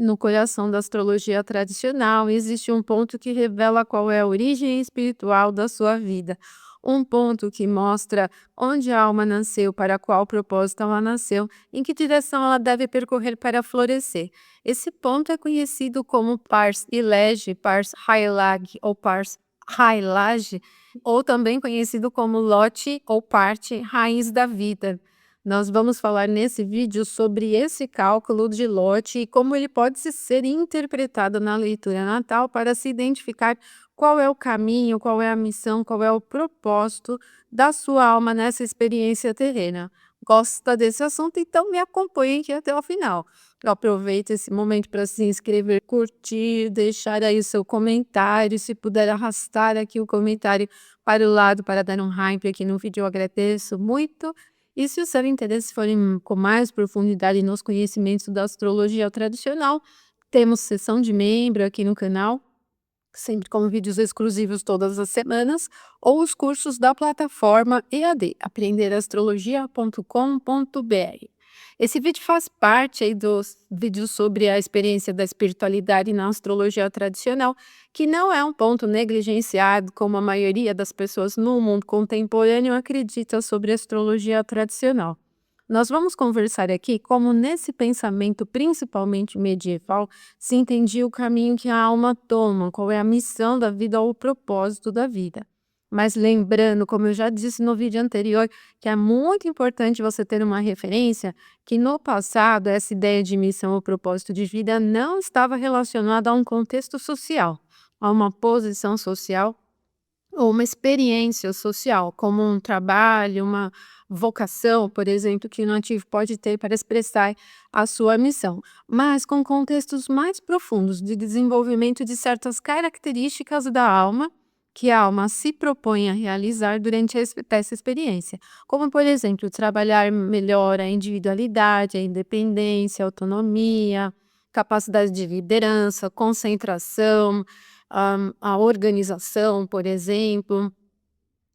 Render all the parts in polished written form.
No coração da astrologia tradicional, existe um ponto que revela qual é a origem espiritual da sua vida. Um ponto que mostra onde a alma nasceu, para qual propósito ela nasceu, em que direção ela deve percorrer para florescer. Esse ponto é conhecido como Pars Ilege, Pars Hailag ou Pars Hailage, ou também conhecido como Lote ou parte raiz da vida. Nós vamos falar nesse vídeo sobre esse cálculo de lote e como ele pode ser interpretado na leitura natal para se identificar qual é o caminho, qual é a missão, qual é o propósito da sua alma nessa experiência terrena. Gosta desse assunto? Então me acompanhe aqui até o final. Aproveite esse momento para se inscrever, curtir, deixar aí o seu comentário. Se puder arrastar aqui o comentário para o lado para dar um hype aqui no vídeo, eu agradeço muito. E se o seu interesse for com mais profundidade nos conhecimentos da astrologia tradicional, temos sessão de membro aqui no canal, sempre com vídeos exclusivos todas as semanas, ou os cursos da plataforma EAD, aprenderastrologia.com.br. Esse vídeo faz parte aí dos vídeos sobre a experiência da espiritualidade na astrologia tradicional, que não é um ponto negligenciado como a maioria das pessoas no mundo contemporâneo acredita sobre a astrologia tradicional. Nós vamos conversar aqui como nesse pensamento, principalmente medieval, se entendia o caminho que a alma toma, qual é a missão da vida ou o propósito da vida. Mas lembrando, como eu já disse no vídeo anterior, que é muito importante você ter uma referência que no passado essa ideia de missão ou propósito de vida não estava relacionada a um contexto social, a uma posição social ou uma experiência social, como um trabalho, uma vocação, por exemplo, que o nativo pode ter para expressar a sua missão, mas com contextos mais profundos de desenvolvimento de certas características da alma que a alma se propõe a realizar durante essa experiência, como, por exemplo, trabalhar melhor a individualidade, a independência, a autonomia, capacidade de liderança, concentração, a organização, por exemplo,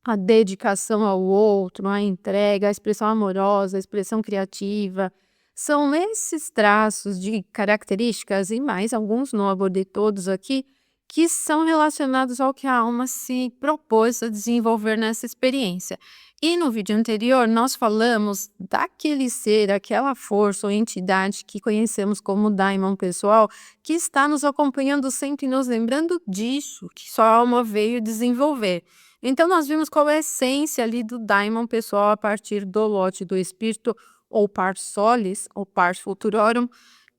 a dedicação ao outro, a entrega, a expressão amorosa, a expressão criativa. São esses traços de características, e mais alguns, não abordei todos aqui, que são relacionados ao que a alma se propôs a desenvolver nessa experiência. E no vídeo anterior nós falamos daquele ser, aquela força ou entidade que conhecemos como daimon pessoal, que está nos acompanhando sempre, nos lembrando disso, que sua alma veio desenvolver. Então nós vimos qual é a essência ali do daimon pessoal a partir do lote do espírito, ou par solis, ou par futurorum,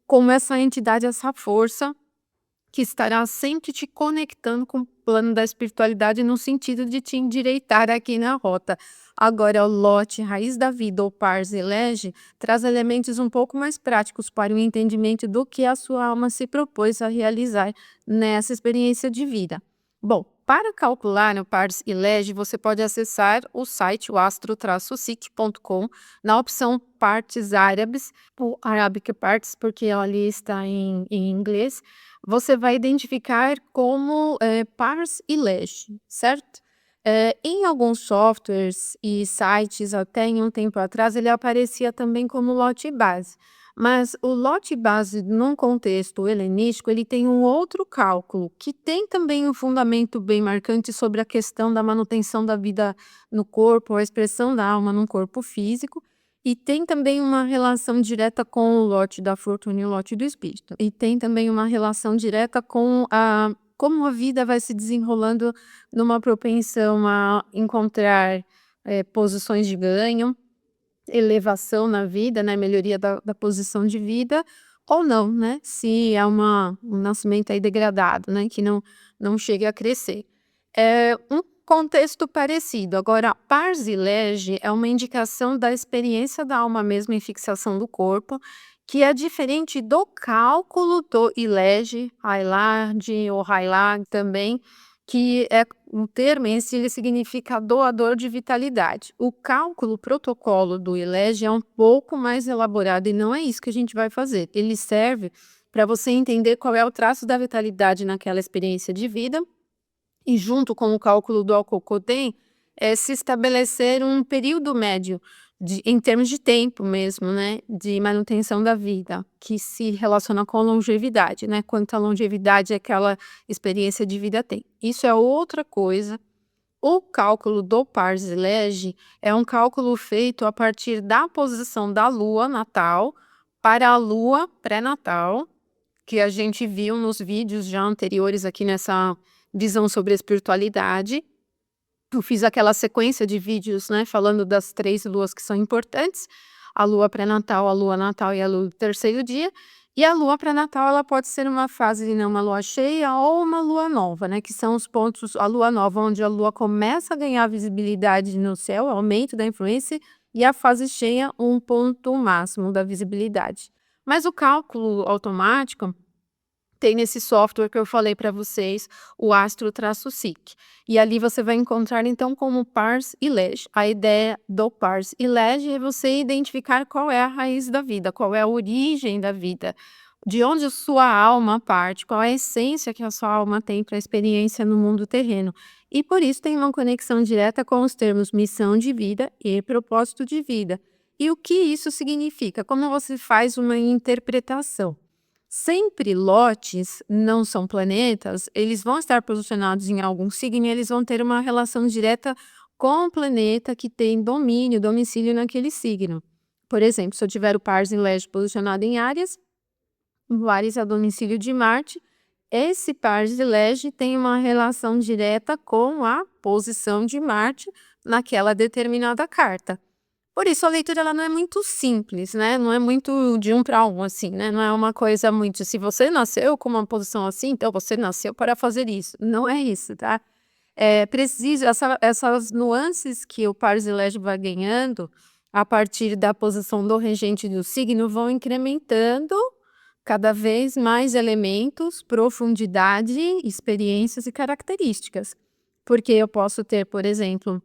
como essa entidade, essa força que estará sempre te conectando com o plano da espiritualidade no sentido de te endireitar aqui na rota. Agora, o lote raiz da vida, ou pars elege, traz elementos um pouco mais práticos para o entendimento do que a sua alma se propôs a realizar nessa experiência de vida. Bom, para calcular o pars elege, você pode acessar o site, o astro-sic.com, na opção partes árabes, ou Arabic Parts, porque ali está em inglês. Você vai identificar como pars elege, certo? Em alguns softwares e sites, até em um tempo atrás, ele aparecia também como lote base. Mas o lote base, num contexto helenístico, ele tem um outro cálculo, que tem também um fundamento bem marcante sobre a questão da manutenção da vida no corpo, a expressão da alma num corpo físico, e tem também uma relação direta com o lote da fortuna e o lote do espírito. E tem também uma relação direta com como a vida vai se desenrolando numa propensão a encontrar posições de ganho, elevação na vida, né, melhoria da posição de vida, ou não, né, se é um nascimento aí degradado, né, que não chega a crescer. É um contexto parecido. Agora, pars elege é uma indicação da experiência da alma mesmo em fixação do corpo, que é diferente do cálculo do ilege, Hailard ou Hailag também, que é um termo em si, ele significa doador de vitalidade. O cálculo, o protocolo do ILEGE é um pouco mais elaborado e não é isso que a gente vai fazer. Ele serve para você entender qual é o traço da vitalidade naquela experiência de vida e, junto com o cálculo do Alcocodem, se estabelecer um período médio em termos de tempo mesmo, né, de manutenção da vida, que se relaciona com a longevidade, né, quanta longevidade aquela experiência de vida tem. Isso é outra coisa. O cálculo do Parsilege é um cálculo feito a partir da posição da lua natal para a lua pré-natal, que a gente viu nos vídeos já anteriores aqui nessa visão sobre a espiritualidade. Eu fiz aquela sequência de vídeos, né, falando das 3 luas que são importantes, a lua pré-natal, a lua natal e a lua do terceiro dia. E a lua pré-natal, ela pode ser uma fase, né, uma lua cheia ou uma lua nova, né, que são os pontos, a lua nova onde a lua começa a ganhar visibilidade no céu, aumento da influência, e a fase cheia, um ponto máximo da visibilidade. Mas o cálculo automático tem nesse software que eu falei para vocês, o Astro-Seek. E ali você vai encontrar então como Pars e Lege. A ideia do Pars e Lege é você identificar qual é a raiz da vida, qual é a origem da vida, de onde a sua alma parte, qual é a essência que a sua alma tem para a experiência no mundo terreno. E por isso tem uma conexão direta com os termos missão de vida e propósito de vida. E o que isso significa? Como você faz uma interpretação? Sempre lotes não são planetas, eles vão estar posicionados em algum signo e eles vão ter uma relação direta com o planeta que tem domínio, domicílio naquele signo. Por exemplo, se eu tiver o Pars em Lege posicionado em Áries, o Áries é o domicílio de Marte, esse Pars em Lege tem uma relação direta com a posição de Marte naquela determinada carta. Por isso a leitura ela não é muito simples, né, não é muito de um para um, assim, né, não é uma coisa muito se você nasceu com uma posição assim, então você nasceu para fazer isso, não é isso, tá. É preciso essas nuances que o Parsilege vai ganhando, a partir da posição do regente do signo, vão incrementando cada vez mais elementos, profundidade, experiências e características. Porque eu posso ter, por exemplo,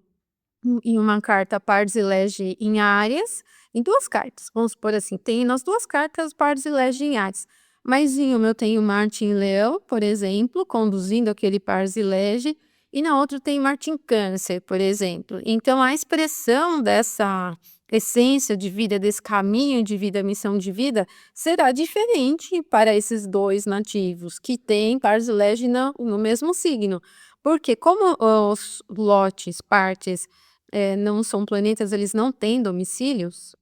em uma carta Parsilege em Áries, em 2 cartas, vamos supor assim, tem nas 2 cartas Parsilege em Áries, mas em uma eu tenho Marte em Leão, por exemplo, conduzindo aquele Parsilege, e na outra tem Marte em Câncer, por exemplo. Então a expressão dessa essência de vida, desse caminho de vida, missão de vida, será diferente para esses 2 nativos que têm Parsilege no mesmo signo. Porque como os lotes, partes não são planetas, eles não têm domicílios,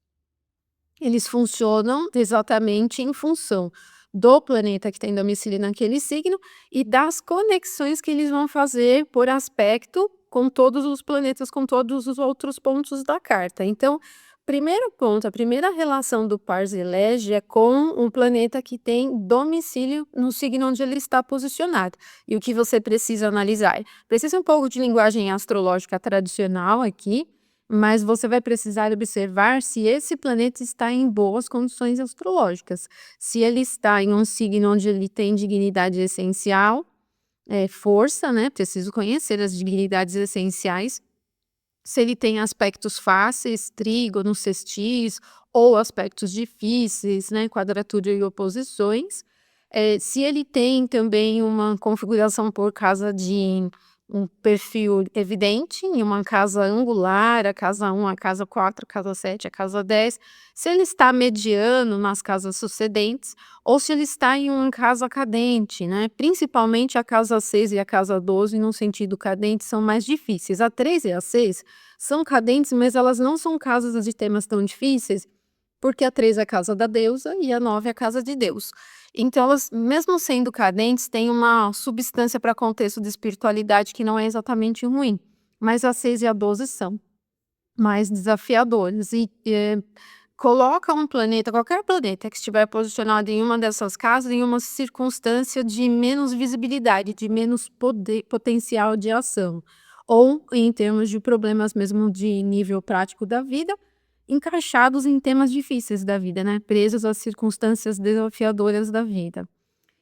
eles funcionam exatamente em função do planeta que tem domicílio naquele signo e das conexões que eles vão fazer por aspecto com todos os planetas, com todos os outros pontos da carta. Então, primeiro ponto, a primeira relação do Parsilege é com um planeta que tem domicílio no signo onde ele está posicionado. E o que você precisa analisar? Precisa um pouco de linguagem astrológica tradicional aqui, mas você vai precisar observar se esse planeta está em boas condições astrológicas. Se ele está em um signo onde ele tem dignidade essencial, força, né? Preciso conhecer as dignidades essenciais. Se ele tem aspectos fáceis, trígono, sextis, ou aspectos difíceis, né? Quadratura e oposições. Se ele tem também uma configuração por causa de um perfil evidente, em uma casa angular, a casa 1, a casa 4, a casa 7, a casa 10, se ele está mediano nas casas sucedentes, ou se ele está em uma casa cadente, né? Principalmente a casa 6 e a casa 12, no sentido cadente, são mais difíceis. A 3 e a 6 são cadentes, mas elas não são casas de temas tão difíceis, porque a 3 é a casa da deusa e a 9 é a casa de Deus. Então elas, mesmo sendo cadentes, têm uma substância para contexto de espiritualidade que não é exatamente ruim, mas a 6 e a 12 são mais desafiadoras e, coloca um planeta, qualquer planeta que estiver posicionado em uma dessas casas, em uma circunstância de menos visibilidade, de menos potencial de ação, ou em termos de problemas mesmo de nível prático da vida, encaixados em temas difíceis da vida, né, presos às circunstâncias desafiadoras da vida.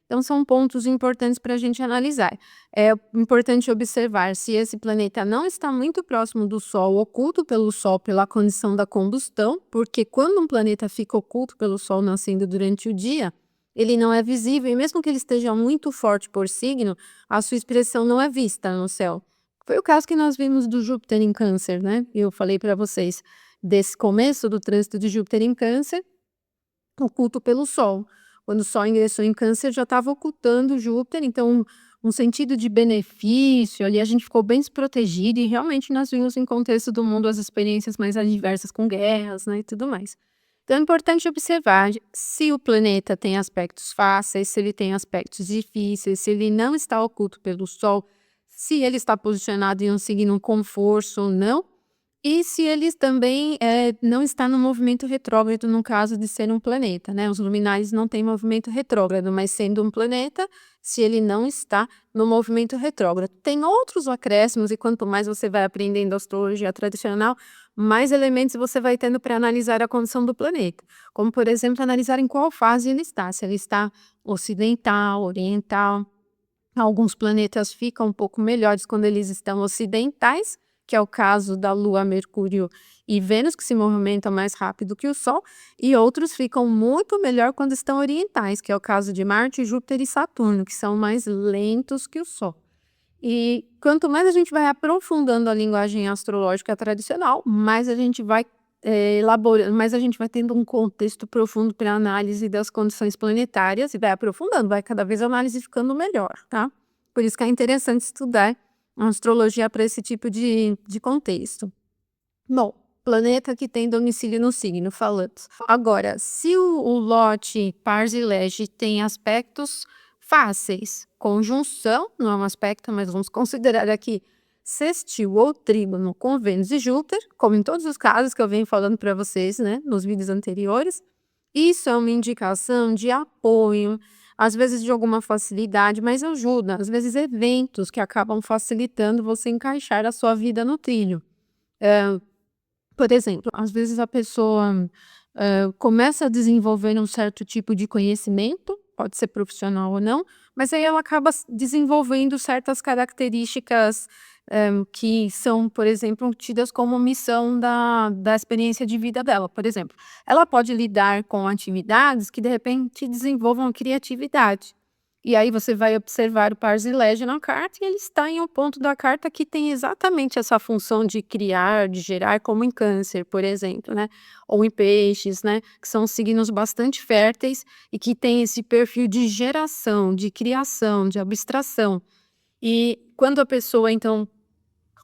Então são pontos importantes para a gente analisar. É importante observar se esse planeta não está muito próximo do Sol, oculto pelo Sol pela condição da combustão, porque quando um planeta fica oculto pelo Sol nascendo durante o dia, ele não é visível, e mesmo que ele esteja muito forte por signo, a sua expressão não é vista no céu. Foi o caso que nós vimos do Júpiter em Câncer, né? Eu falei para vocês. desse começo do trânsito de Júpiter em Câncer, oculto pelo Sol. Quando o Sol ingressou em Câncer, já estava ocultando Júpiter, então um sentido de benefício, ali a gente ficou bem desprotegido e realmente nós vimos em contexto do mundo as experiências mais adversas com guerras, né, e tudo mais. Então é importante observar se o planeta tem aspectos fáceis, se ele tem aspectos difíceis, se ele não está oculto pelo Sol, se ele está posicionado em um signo com força ou não, e se ele também não está no movimento retrógrado, no caso de ser um planeta, né? Os luminares não têm movimento retrógrado, mas sendo um planeta, se ele não está no movimento retrógrado. Tem outros acréscimos, e quanto mais você vai aprendendo astrologia tradicional, mais elementos você vai tendo para analisar a condição do planeta. Como, por exemplo, analisar em qual fase ele está, se ele está ocidental, oriental. Alguns planetas ficam um pouco melhores quando eles estão ocidentais, que é o caso da Lua, Mercúrio e Vênus, que se movimentam mais rápido que o Sol, e outros ficam muito melhor quando estão orientais, que é o caso de Marte, Júpiter e Saturno, que são mais lentos que o Sol. E quanto mais a gente vai aprofundando a linguagem astrológica tradicional, mais a gente vai elaborando, mais a gente vai tendo um contexto profundo para análise das condições planetárias e vai aprofundando, vai cada vez a análise ficando melhor, tá? Por isso que é interessante estudar a astrologia para esse tipo de contexto. Bom, planeta que tem domicílio no signo, falamos. Agora, se o lote Pars e Lege tem aspectos fáceis, conjunção, não é um aspecto, mas vamos considerar aqui sextil ou trígono com Vênus e Júpiter, como em todos os casos que eu venho falando para vocês, né, nos vídeos anteriores, isso é uma indicação de apoio, às vezes de alguma facilidade, mas ajuda, às vezes eventos que acabam facilitando você encaixar a sua vida no trilho. Por exemplo, às vezes a pessoa começa a desenvolver um certo tipo de conhecimento, pode ser profissional ou não, mas aí ela acaba desenvolvendo certas características que são, por exemplo, tidas como missão da experiência de vida dela. Por exemplo, ela pode lidar com atividades que de repente desenvolvam criatividade. E aí você vai observar o Parsilege na carta e ele está em um ponto da carta que tem exatamente essa função de criar, de gerar, como em Câncer, por exemplo, né? Ou em Peixes, né? Que são signos bastante férteis e que têm esse perfil de geração, de criação, de abstração. E quando a pessoa, então,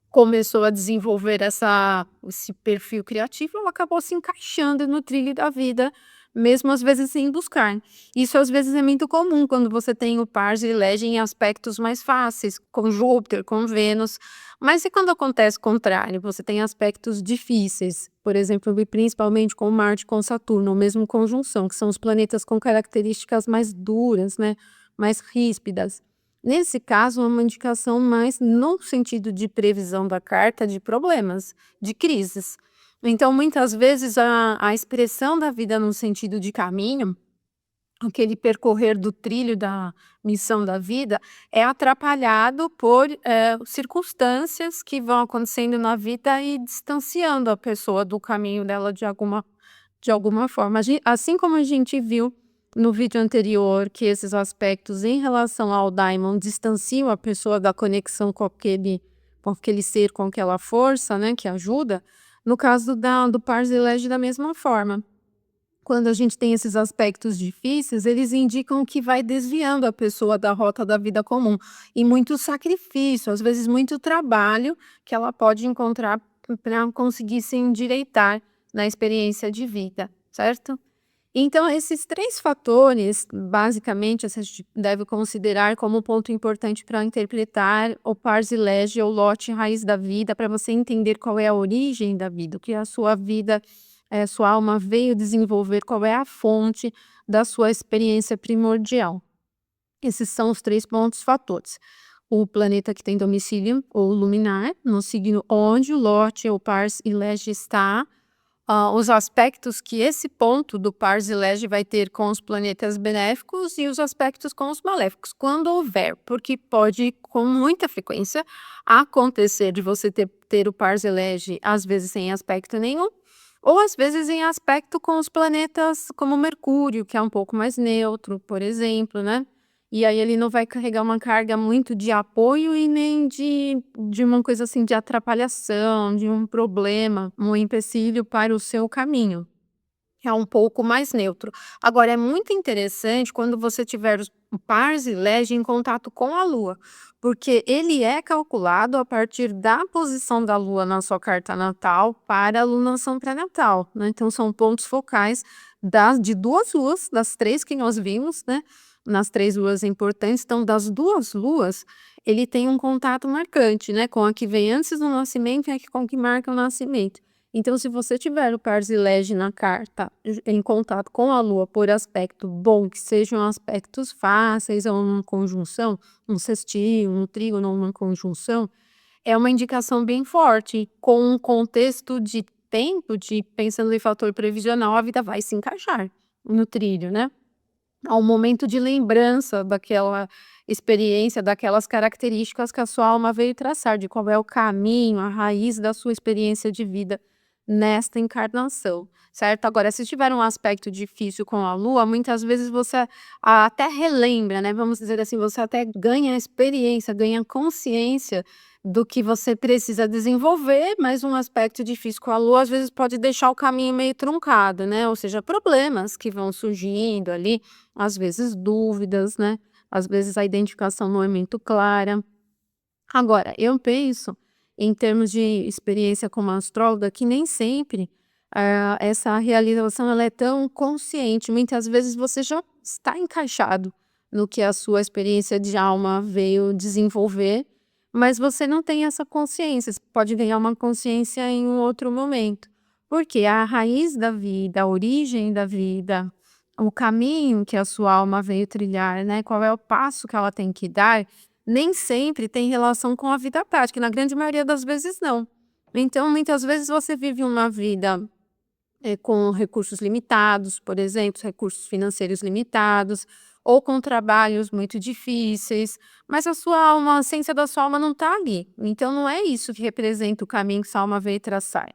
começou a desenvolver esse perfil criativo, ela acabou se encaixando no trilho da vida, mesmo às vezes sem buscar. Isso às vezes é muito comum quando você tem o Pars e Lege em aspectos mais fáceis, com Júpiter, com Vênus. Mas e quando acontece o contrário? Você tem aspectos difíceis, por exemplo, e principalmente com Marte, com Saturno, ou mesmo conjunção, que são os planetas com características mais duras, né? Mais ríspidas. Nesse caso, é uma indicação mais no sentido de previsão da carta de problemas, de crises. Então, muitas vezes, a expressão da vida no sentido de caminho, aquele percorrer do trilho da missão da vida, é atrapalhado por circunstâncias que vão acontecendo na vida e distanciando a pessoa do caminho dela de alguma forma. Assim como a gente viu no vídeo anterior que esses aspectos em relação ao Daimon distanciam a pessoa da conexão com aquele ser, com aquela força, né, que ajuda, no caso do Parsilege da mesma forma. Quando a gente tem esses aspectos difíceis, eles indicam que vai desviando a pessoa da rota da vida comum. E muito sacrifício, às vezes muito trabalho que ela pode encontrar para conseguir se endireitar na experiência de vida, certo? Então, esses 3 fatores, basicamente, a gente deve considerar como ponto importante para interpretar o Parsilege ou lote raiz da vida, para você entender qual é a origem da vida, o que a sua vida, sua alma veio desenvolver, qual é a fonte da sua experiência primordial. Esses são os 3 pontos fatores. O planeta que tem domicílio ou luminar, no signo onde o lote ou Parsilege está, os aspectos que esse ponto do Parsilege vai ter com os planetas benéficos e os aspectos com os maléficos, quando houver, porque pode, com muita frequência, acontecer de você ter o Parsilege, às vezes sem aspecto nenhum, ou às vezes em aspecto com os planetas como Mercúrio, que é um pouco mais neutro, por exemplo, né? e aí ele não vai carregar uma carga muito de apoio e nem de uma coisa assim de atrapalhação, de um problema, um empecilho para o seu caminho. É um pouco mais neutro. Agora é muito interessante quando você tiver o Parsilege em contato com a Lua, porque ele é calculado a partir da posição da Lua na sua carta natal para a lunação pré-natal, né, então são pontos focais de 2 luas, das 3 que nós vimos, né, nas 3 luas importantes, então das 2 luas, ele tem um contato marcante, né, com a que vem antes do nascimento e a que com que marca o nascimento. Então, se você tiver o Parsilege na carta em contato com a Lua por aspecto bom, que sejam aspectos fáceis ou uma conjunção, um sextil, um trígono ou uma conjunção, é uma indicação bem forte. Com um contexto de tempo, de pensando em fator previsional, a vida vai se encaixar no trilho, né? Ao momento de lembrança daquela experiência, daquelas características que a sua alma veio traçar, de qual é o caminho, a raiz da sua experiência de vida nesta encarnação, certo? Agora, se tiver um aspecto difícil com a Lua, muitas vezes você até relembra, né? Vamos dizer assim, você até ganha experiência, ganha consciência do que você precisa desenvolver, mas um aspecto difícil com a Lua às vezes pode deixar o caminho meio truncado, né? Ou seja, problemas que vão surgindo ali, às vezes dúvidas, né? Às vezes a identificação não é muito clara. Agora, eu penso, em termos de experiência como astróloga, que nem sempre, essa realização ela é tão consciente. Muitas vezes você já está encaixado no que a sua experiência de alma veio desenvolver, mas você não tem essa consciência. Você pode ganhar uma consciência em um outro momento. Porque a raiz da vida, a origem da vida, o caminho que a sua alma veio trilhar, né? Qual é o passo que ela tem que dar, nem sempre tem relação com a vida prática, na grande maioria das vezes não. Então, muitas vezes você vive uma vida, com recursos limitados, por exemplo, recursos financeiros limitados, ou com trabalhos muito difíceis, mas a sua alma, a essência da sua alma não está ali. Então não é isso que representa o caminho que sua alma veio traçar.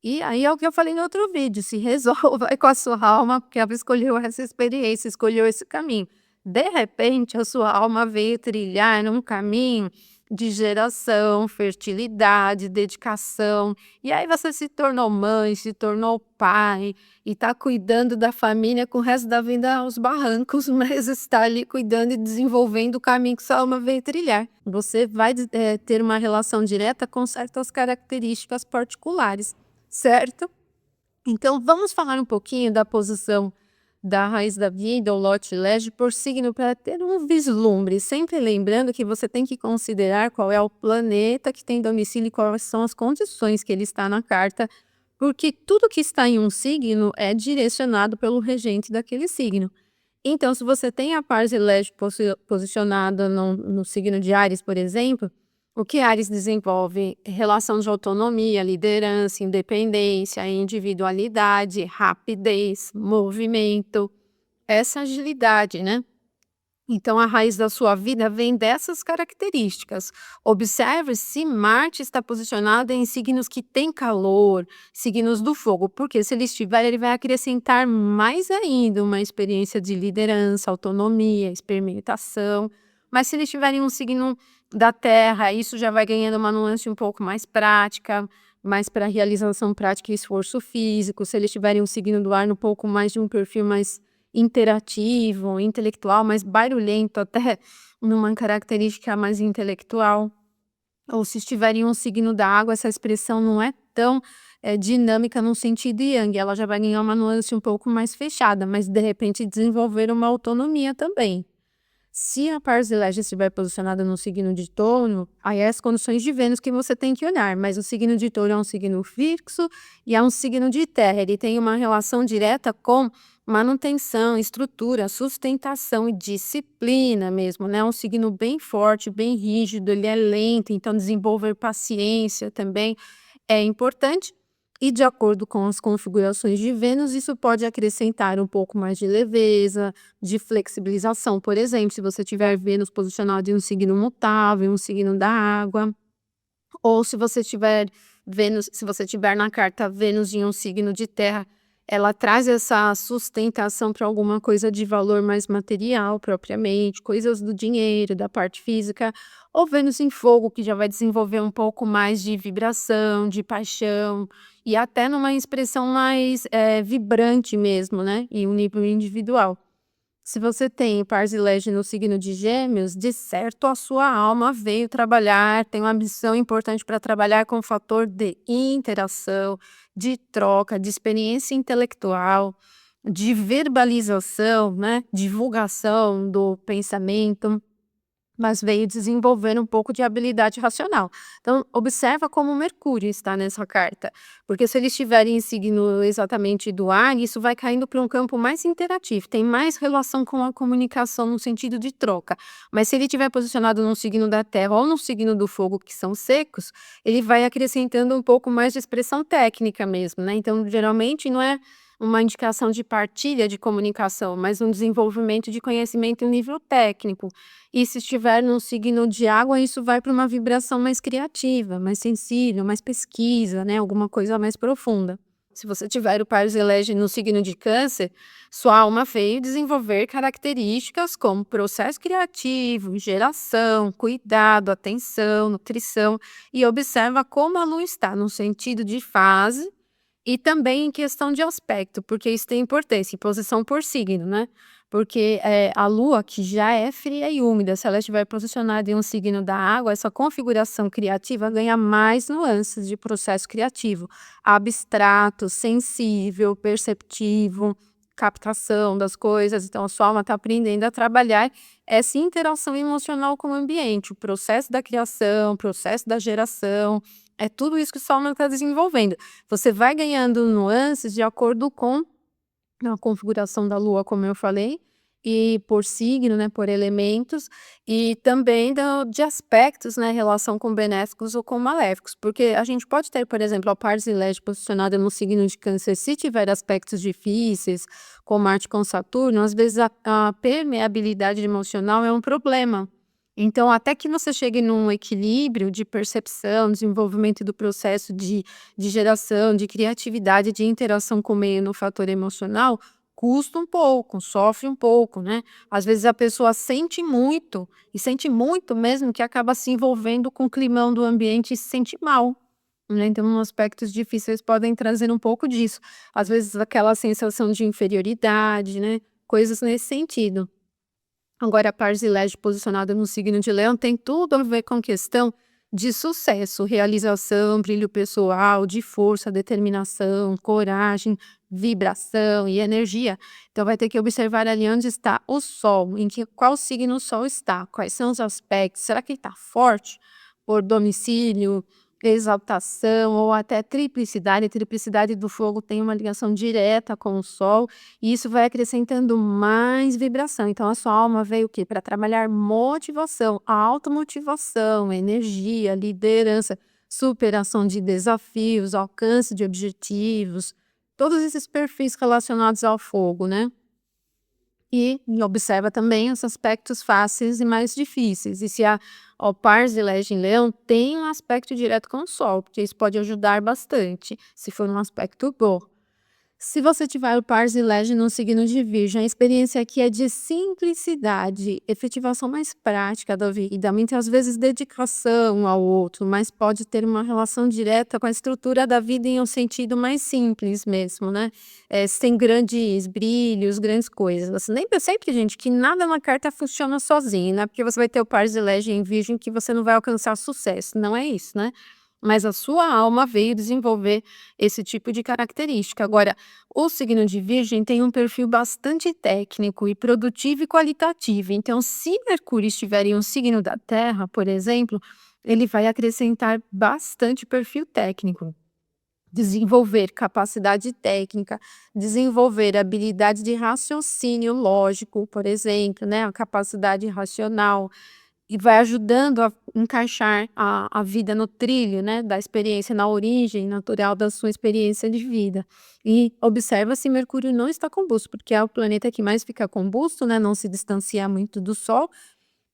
E aí é o que eu falei no outro vídeo, se resolva aí com a sua alma, porque ela escolheu essa experiência, escolheu esse caminho. De repente, a sua alma veio trilhar num caminho de geração, fertilidade, dedicação, e aí você se tornou mãe, se tornou pai, e está cuidando da família com o resto da vida aos barrancos, mas está ali cuidando e desenvolvendo o caminho que sua alma veio trilhar. Você vai ter uma relação direta com certas características particulares. Certo? Então vamos falar um pouquinho da posição da raiz da vida, ou lote lege, por signo para ter um vislumbre, sempre lembrando que você tem que considerar qual é o planeta que tem domicílio e quais são as condições que ele está na carta, porque tudo que está em um signo é direcionado pelo regente daquele signo. Então, se você tem a Parsi Lege posicionada no signo de Áries, por exemplo, o que Áries desenvolve? Relação de autonomia, liderança, independência, individualidade, rapidez, movimento, essa agilidade, né? Então, a raiz da sua vida vem dessas características. Observe se Marte está posicionado em signos que têm calor, signos do fogo, porque se ele estiver, ele vai acrescentar mais ainda uma experiência de liderança, autonomia, experimentação. Mas se ele estiver em um signo da terra, isso já vai ganhando uma nuance um pouco mais prática, mais para realização prática e esforço físico. Se ele estiver em um signo do ar, um pouco mais de um perfil mais interativo, intelectual, mais barulhento, até numa característica mais intelectual. Ou se estiver em um signo da água, essa expressão não é tão dinâmica no sentido yang, ela já vai ganhar uma nuance um pouco mais fechada, mas de repente desenvolver uma autonomia também. Se a Parsilege estiver posicionada no signo de Touro, aí é as condições de Vênus que você tem que olhar, mas o signo de Touro é um signo fixo e é um signo de terra, ele tem uma relação direta com manutenção, estrutura, sustentação e disciplina mesmo, né? É um signo bem forte, bem rígido, ele é lento, então desenvolver paciência também é importante. E de acordo com as configurações de Vênus, isso pode acrescentar um pouco mais de leveza, de flexibilização. Por exemplo, se você tiver Vênus posicionado em um signo mutável, um signo da água, ou se você tiver Vênus, se você tiver na carta Vênus em um signo de terra ela traz essa sustentação para alguma coisa de valor mais material propriamente, coisas do dinheiro, da parte física, ou Vênus em Fogo, que já vai desenvolver um pouco mais de vibração, de paixão, e até numa expressão mais, vibrante mesmo, né, em um nível individual. Se você tem Parsilege no signo de Gêmeos, de certo a sua alma veio trabalhar, tem uma missão importante para trabalhar com o fator de interação, de troca, de experiência intelectual, de verbalização, né, divulgação do pensamento. Mas veio desenvolvendo um pouco de habilidade racional. Então, observa como Mercúrio está nessa carta, porque se ele estiver em signo exatamente do ar, isso vai caindo para um campo mais interativo, tem mais relação com a comunicação no sentido de troca. Mas se ele estiver posicionado num signo da terra ou num signo do fogo, que são secos, ele vai acrescentando um pouco mais de expressão técnica mesmo, né? Então, geralmente não é uma indicação de partilha de comunicação, mas um desenvolvimento de conhecimento em nível técnico. E se estiver num signo de água, isso vai para uma vibração mais criativa, mais sensível, mais pesquisa, né, alguma coisa mais profunda. Se você tiver o Pars Elege no signo de Câncer, sua alma veio desenvolver características como processo criativo, geração, cuidado, atenção, nutrição, e observa como a lua está no sentido de fase e também em questão de aspecto, porque isso tem importância, em posição por signo, né. Porque, a Lua, que já é fria e úmida, se ela estiver posicionada em um signo da água, essa configuração criativa ganha mais nuances de processo criativo, abstrato, sensível, perceptivo, captação das coisas. Então a sua alma está aprendendo a trabalhar essa interação emocional com o ambiente, o processo da criação, o processo da geração, é tudo isso que sua alma está desenvolvendo. Você vai ganhando nuances de acordo com a configuração da Lua, como eu falei, e por signo, né, por elementos, e também de aspectos, né, relação com benéficos ou com maléficos, porque a gente pode ter, por exemplo, a Parsilege posicionada no signo de Câncer, se tiver aspectos difíceis, como Marte com Saturno, às vezes a permeabilidade emocional é um problema. Então, até que você chegue num equilíbrio de percepção, desenvolvimento do processo de geração, de criatividade, de interação com o meio no fator emocional, custa um pouco, sofre um pouco, né. Às vezes a pessoa sente muito, e sente muito mesmo, que acaba se envolvendo com o climão do ambiente e se sente mal, né. Então aspectos difíceis podem trazer um pouco disso. Às vezes aquela sensação de inferioridade, né, coisas nesse sentido. Agora a Parsilege posicionada no signo de Leão tem tudo a ver com questão de sucesso, realização, brilho pessoal, de força, determinação, coragem, vibração e energia. Então vai ter que observar ali onde está o Sol, em que qual signo o Sol está, quais são os aspectos, será que ele está forte por domicílio, exaltação ou até triplicidade. A triplicidade do fogo tem uma ligação direta com o Sol, e isso vai acrescentando mais vibração. Então a sua alma veio o quê? Para trabalhar motivação, automotivação, energia, liderança, superação de desafios, alcance de objetivos, todos esses perfis relacionados ao fogo, né. E observa também os aspectos fáceis e mais difíceis. E se o Parsilege em Leão tem um aspecto direto com o Sol, porque isso pode ajudar bastante, se for um aspecto bom. Se você tiver o Parsilege no signo de Virgem, a experiência aqui é de simplicidade, efetivação mais prática da vida, muitas vezes dedicação um ao outro, mas pode ter uma relação direta com a estrutura da vida em um sentido mais simples mesmo, né? Sem grandes brilhos, grandes coisas. Você lembra sempre, gente, que nada na carta funciona sozinho, né? Porque você vai ter o Parsilege em Virgem que você não vai alcançar sucesso, não é isso, né? Mas a sua alma veio desenvolver esse tipo de característica. Agora, o signo de Virgem tem um perfil bastante técnico e produtivo e qualitativo. Então, se Mercúrio estiver em um signo da Terra, por exemplo, ele vai acrescentar bastante perfil técnico. Desenvolver capacidade técnica, desenvolver habilidade de raciocínio lógico, por exemplo, né? A capacidade racional, e vai ajudando a encaixar a vida no trilho, né, da experiência, na origem natural da sua experiência de vida. E observa se Mercúrio não está combusto, porque é o planeta que mais fica combusto, né, não se distancia muito do Sol,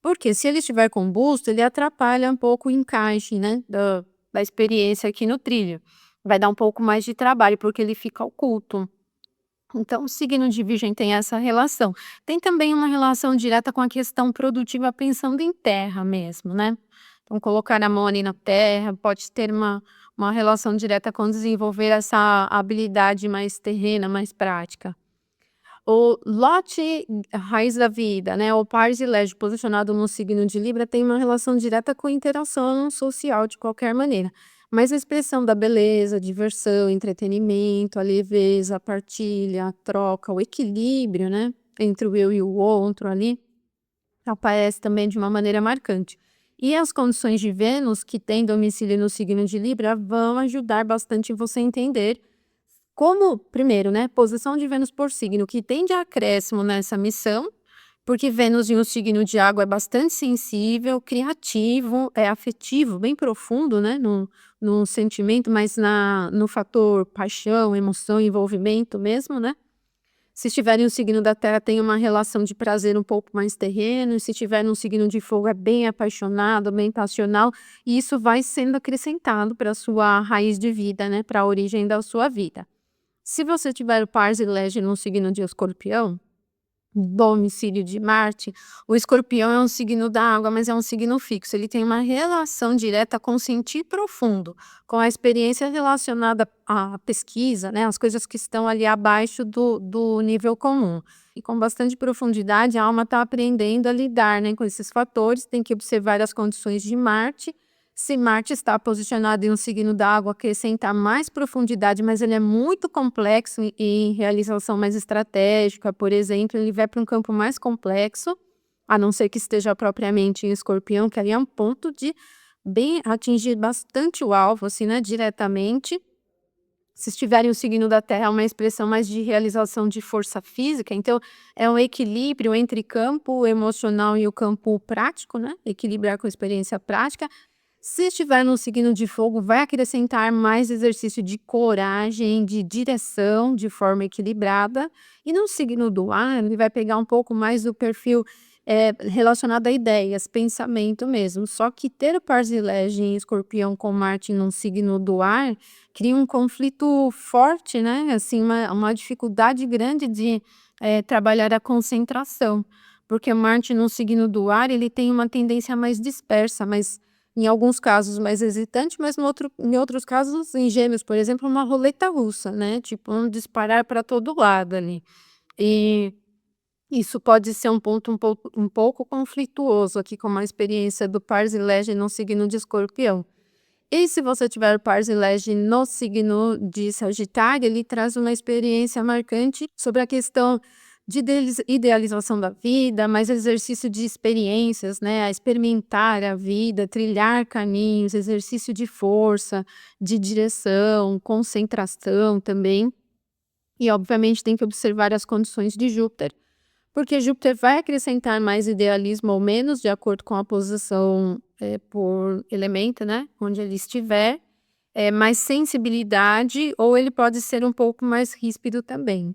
porque se ele estiver combusto, ele atrapalha um pouco o encaixe, né, da experiência aqui no trilho. Vai dar um pouco mais de trabalho, porque ele fica oculto. Então, o signo de Virgem tem essa relação. Tem também uma relação direta com a questão produtiva, pensando em terra mesmo, né. Então, colocar a mão ali na terra pode ter uma relação direta com desenvolver essa habilidade mais terrena, mais prática. O lote, raiz da vida, né, o Parsilégio posicionado no signo de Libra tem uma relação direta com interação social de qualquer maneira, mas a expressão da beleza, diversão, entretenimento, a leveza, a partilha, a troca, o equilíbrio, né, entre o eu e o outro ali, aparece também de uma maneira marcante. E as condições de Vênus, que tem domicílio no signo de Libra, vão ajudar bastante você a entender como, primeiro, né, posição de Vênus por signo, que tem de acréscimo nessa missão, porque Vênus em um signo de água é bastante sensível, criativo, é afetivo, bem profundo, né, no sentimento, mas no fator paixão, emoção, envolvimento mesmo, né. Se estiver em um signo da terra, tem uma relação de prazer um pouco mais terreno, e se tiver num signo de fogo, é bem apaixonado, bem passional, e isso vai sendo acrescentado para a sua raiz de vida, né, para a origem da sua vida. Se você tiver o Pars e Lege num signo de Escorpião, domicílio de Marte, o Escorpião é um signo da água, mas é um signo fixo. Ele tem uma relação direta com o sentir profundo, com a experiência relacionada à pesquisa, né, as coisas que estão ali abaixo do nível comum. E com bastante profundidade, a alma está aprendendo a lidar, né, com esses fatores, tem que observar as condições de Marte. Se Marte está posicionado em um signo da água, acrescenta mais profundidade, mas ele é muito complexo em realização mais estratégica, por exemplo, ele vai para um campo mais complexo, a não ser que esteja propriamente em Escorpião, que ali é um ponto de bem atingir bastante o alvo, assim, né, diretamente. Se estiver em um signo da Terra, é uma expressão mais de realização de força física, então é um equilíbrio entre campo emocional e o campo prático, né, equilibrar com a experiência prática. Se estiver no signo de fogo, vai acrescentar mais exercício de coragem, de direção, de forma equilibrada. E no signo do ar, ele vai pegar um pouco mais do perfil relacionado a ideias, pensamento mesmo. Só que ter o Parsilégio em Escorpião com Marte num signo do ar cria um conflito forte, né? Assim, uma dificuldade grande de trabalhar a concentração. Porque Marte no signo do ar, ele tem uma tendência mais dispersa, mais em alguns casos mais hesitante, mas em outros casos, em Gêmeos, por exemplo, uma roleta russa, né, tipo um disparar para todo lado ali. E isso pode ser um ponto um pouco conflituoso aqui com a experiência do Parsilege no signo de Escorpião. E se você tiver o Parsilege no signo de Sagitário, ele traz uma experiência marcante sobre a questão de idealização da vida, mais exercício de experiências, né, a experimentar a vida, trilhar caminhos, exercício de força, de direção, concentração também. E obviamente tem que observar as condições de Júpiter, porque Júpiter vai acrescentar mais idealismo ou menos, de acordo com a posição por elemento, né, onde ele estiver, mais sensibilidade, ou ele pode ser um pouco mais ríspido também.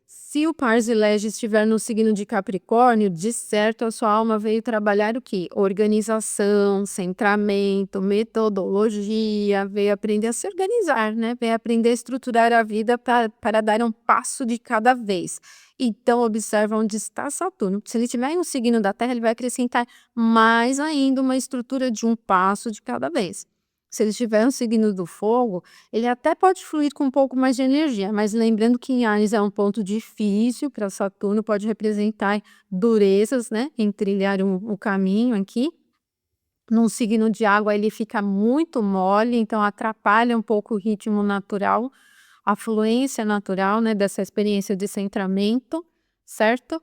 Se o Parsilege estiver no signo de Capricórnio, de certo a sua alma veio trabalhar o quê? Organização, centramento, metodologia, veio aprender a se organizar, né? Veio aprender a estruturar a vida para dar um passo de cada vez. Então, observa onde está Saturno. Se ele estiver em um signo da Terra, ele vai acrescentar mais ainda uma estrutura de um passo de cada vez. Se ele estiver no signo do fogo, ele até pode fluir com um pouco mais de energia, mas lembrando que em Áries é um ponto difícil para Saturno, pode representar durezas, né, em trilhar o caminho aqui. Num signo de água ele fica muito mole, então atrapalha um pouco o ritmo natural, a fluência natural, né, dessa experiência de centramento, certo?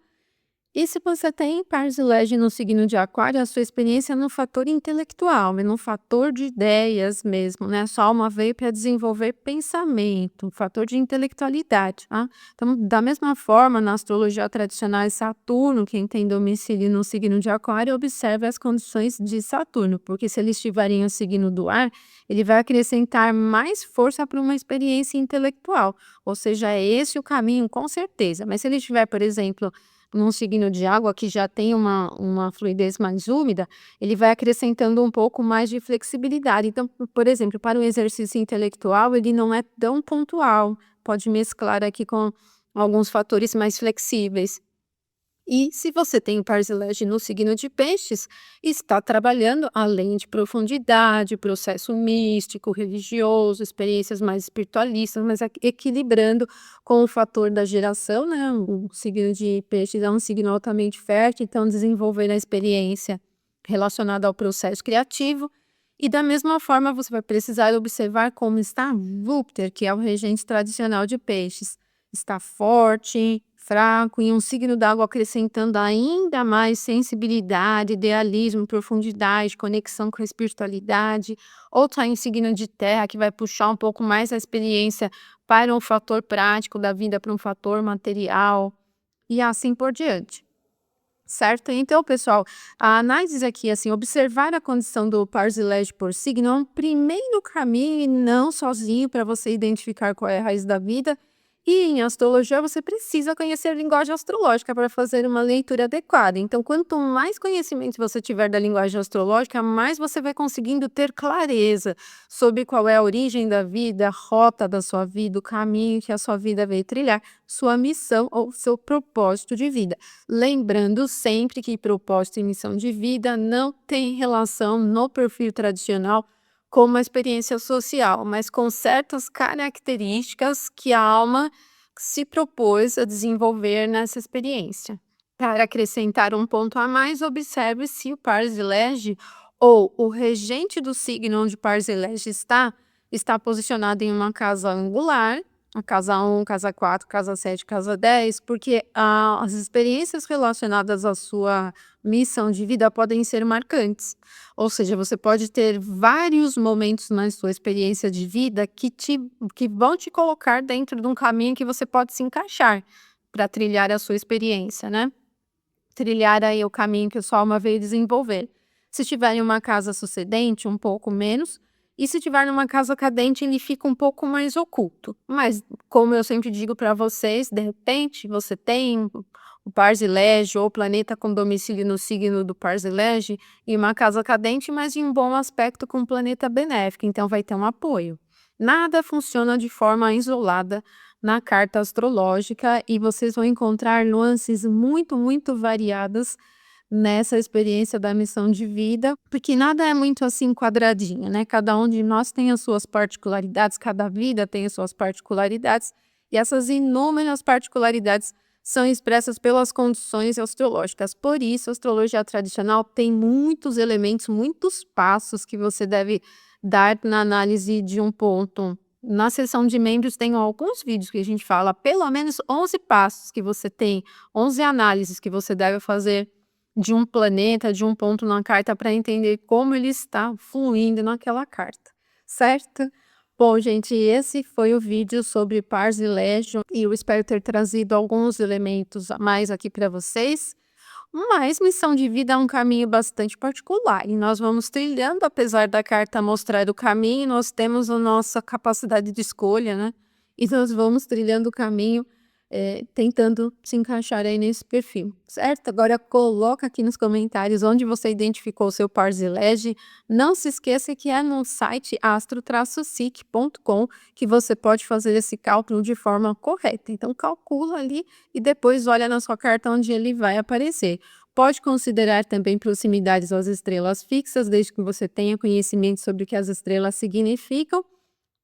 E se você tem Parsilege no signo de Aquário, a sua experiência é no fator intelectual, é no fator de ideias mesmo, né? A sua alma veio para desenvolver pensamento, um fator de intelectualidade, tá? Então, da mesma forma, na astrologia tradicional, é Saturno, quem tem domicílio no signo de Aquário, observe as condições de Saturno, porque se ele estiver em um signo do ar, ele vai acrescentar mais força para uma experiência intelectual, ou seja, é esse o caminho, com certeza. Mas se ele estiver, por exemplo, num signo de água que já tem uma fluidez mais úmida, ele vai acrescentando um pouco mais de flexibilidade. Então, por exemplo, para o exercício intelectual, ele não é tão pontual, pode mesclar aqui com alguns fatores mais flexíveis. E se você tem o Parsilege no signo de Peixes, está trabalhando além de profundidade, processo místico, religioso, experiências mais espiritualistas, mas equilibrando com o fator da geração, né? O signo de Peixes é um signo altamente fértil, então desenvolver a experiência relacionada ao processo criativo. E da mesma forma, você vai precisar observar como está Júpiter, que é o regente tradicional de Peixes. Está forte, fraco, e um signo d'água acrescentando ainda mais sensibilidade, idealismo, profundidade, conexão com a espiritualidade. Ou está em signo de terra, que vai puxar um pouco mais a experiência para um fator prático da vida, para um fator material, e assim por diante. Certo? Então, pessoal, a análise aqui, assim, observar a condição do Parsilege por signo é um primeiro caminho e não sozinho para você identificar qual é a raiz da vida. E em astrologia você precisa conhecer a linguagem astrológica para fazer uma leitura adequada. Então, quanto mais conhecimento você tiver da linguagem astrológica, mais você vai conseguindo ter clareza sobre qual é a origem da vida, a rota da sua vida, o caminho que a sua vida veio trilhar, sua missão ou seu propósito de vida. Lembrando sempre que propósito e missão de vida não tem relação no perfil tradicional com uma experiência social, mas com certas características que a alma se propôs a desenvolver nessa experiência. Para acrescentar um ponto a mais, observe se o Parsilege ou o regente do signo onde o Parsilege está posicionado em uma casa angular, a casa 1, casa 4, casa 7, casa 10, porque as experiências relacionadas à sua missão de vida podem ser marcantes. Ou seja, você pode ter vários momentos na sua experiência de vida que vão te colocar dentro de um caminho que você pode se encaixar para trilhar a sua experiência, né? Trilhar aí o caminho que a sua alma veio desenvolver. Se tiver em uma casa sucedente, um pouco menos, e se tiver numa casa cadente, ele fica um pouco mais oculto. Mas, como eu sempre digo para vocês, de repente você tem o Parsilege ou o planeta com domicílio no signo do Parsilege em uma casa cadente, mas em um bom aspecto com um planeta benéfico, então vai ter um apoio. Nada funciona de forma isolada na carta astrológica e vocês vão encontrar nuances muito, muito variadas nessa experiência da missão de vida, porque nada é muito assim quadradinho, né? Cada um de nós tem as suas particularidades, cada vida tem as suas particularidades, e essas inúmeras particularidades são expressas pelas condições astrológicas. Por isso, a astrologia tradicional tem muitos elementos, muitos passos que você deve dar na análise de um ponto. Na seção de membros tem alguns vídeos que a gente fala pelo menos 11 passos que você tem, 11 análises que você deve fazer de um planeta, de um ponto na carta para entender como ele está fluindo naquela carta, certo? Bom, gente, esse foi o vídeo sobre Parsilege e eu espero ter trazido alguns elementos a mais aqui para vocês. Mas missão de vida é um caminho bastante particular e nós vamos trilhando, apesar da carta mostrar o caminho, nós temos a nossa capacidade de escolha, né? E nós vamos trilhando o caminho, tentando se encaixar aí nesse perfil, certo? Agora coloca aqui nos comentários onde você identificou o seu Parsilege. Não se esqueça que é no site astro-psique.com que você pode fazer esse cálculo de forma correta. Então calcula ali e depois olha na sua carta onde ele vai aparecer. Pode considerar também proximidades às estrelas fixas, desde que você tenha conhecimento sobre o que as estrelas significam.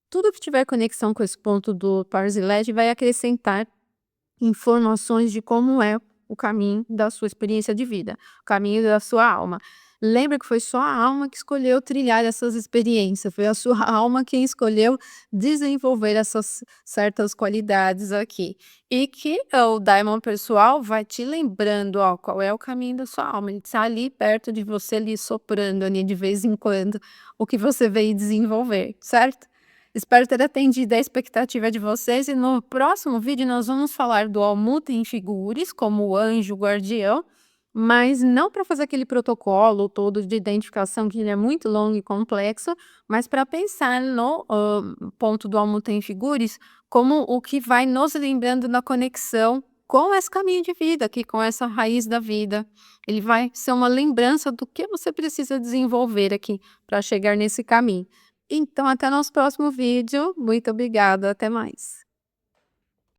Tudo que tiver conexão com esse ponto do Parsilege vai acrescentar informações de como é o caminho da sua experiência de vida, o caminho da sua alma. Lembra que foi só a alma que escolheu trilhar essas experiências, foi a sua alma quem escolheu desenvolver essas certas qualidades aqui. E que o Daimon pessoal vai te lembrando, ó, qual é o caminho da sua alma. Ele está ali perto de você, ali soprando ali de vez em quando o que você veio desenvolver, certo? Espero ter atendido a expectativa de vocês e no próximo vídeo nós vamos falar do Almuten Figuris como o anjo guardião, mas não para fazer aquele protocolo todo de identificação que ele é muito longo e complexo, mas para pensar no ponto do Almuten Figuris como o que vai nos lembrando na conexão com esse caminho de vida aqui, com essa raiz da vida. Ele vai ser uma lembrança do que você precisa desenvolver aqui para chegar nesse caminho. Então, até nosso próximo vídeo. Muito obrigada, até mais.